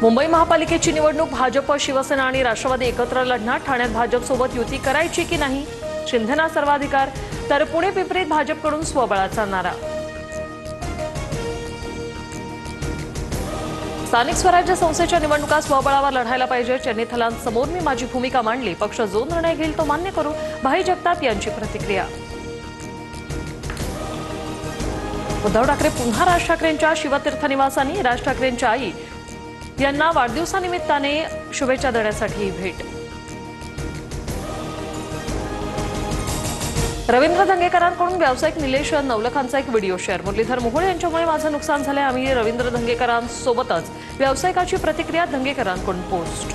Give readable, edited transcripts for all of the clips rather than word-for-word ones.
मुंबई महापालिकेची निवडणूक भाजप, शिवसेना आणि राष्ट्रवादी एकत्र लढणार। ठाण्यात भाजपसोबत युती करायची की नाही, शिंदेना सर्वाधिकार, तर पुणे पिंपरीत भाजपकडून स्वबळाचा नारा। स्थानिक स्वराज्य संस्थेच्या निवडणुका स्वबळावर लढायला पाहिजे। चेन्नई थलांसमोर मी माझी भूमिका मांडली, पक्ष जो निर्णय घेईल तो मान्य करू, भाई जगताप यांची प्रतिक्रिया। उद्धव ठाकरे पुन्हा राज ठाकरेंच्या शिवतीर्थ निवासानी, राज ठाकरेंच्या आई यांना वाढदिवसानिमित्ताने शुभेच्छा देण्यासाठी भेट। रवींद्र धंगेकरांकडून व्यावसायिक निलेश नवलखांचा एक व्हिडिओ शेअर। मुरलीधर मोहोळ यांच्यामुळे माझं नुकसान झालंय, आम्ही रवींद्र धंगेकरांसोबतच। व्यावसायिकाची प्रतिक्रिया धंगेकरांकडून पोस्ट।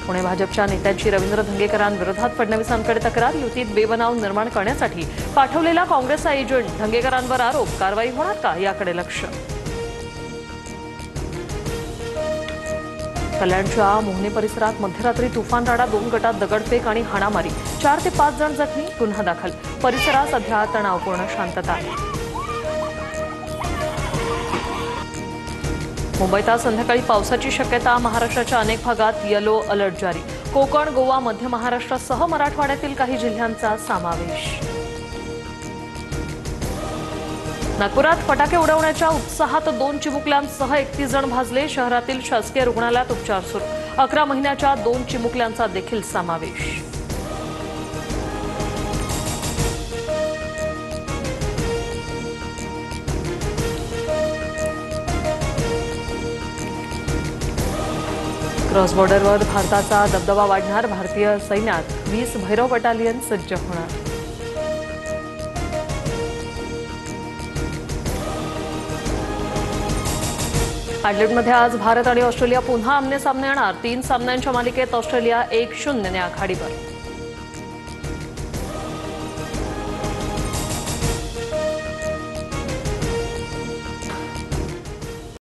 पुणे भाजपच्या नेत्यांची रवींद्र धंगेकरांविरोधात फडणवीसांकडे तक्रार। युतीत बेबनाव निर्माण करण्यासाठी पाठवलेला काँग्रेसचा एजंट, धंगेकरांवर आरोप, कारवाई होणार का याकडे लक्ष। कल्याणच्या मोहने परिसरात मध्यरात्री तुफान राडा, 2 गटात दगडफेक आणि हाणामारी, 4 ते 5 जण जखमी, गुन्हा दाखल। परिसरात सध्या तणावपूर्ण शांतता। मुंबईत आज संध्याकाळी पावसाची शक्यता। महाराष्ट्राच्या अनेक भागात येलो अलर्ट जारी। कोकण, गोवा, मध्य महाराष्ट्रासह मराठवाड्यातील काही जिल्ह्यांचा समावेश। नागपुरात फटाके उडवण्याच्या उत्साहात 2 चिमुकल्यांसह 31 जण भाजले। शहरातील शासकीय रुग्णालयात उपचार सुरू। 11 महिन्याच्या 2 चिमुकल्यांचा देखील समावेश। क्रॉस बॉर्डरवर भारताचा दबदबा वाढणार। भारतीय सैन्यात 20 भैरव बटालियन सज्ज होणार। ॲडलेडमध्ये आज भारत आणि ऑस्ट्रेलिया पुन्हा आमने सामने येणार। 3 सामन्यांच्या मालिकेत ऑस्ट्रेलिया 1-0 ने आघाडीवर।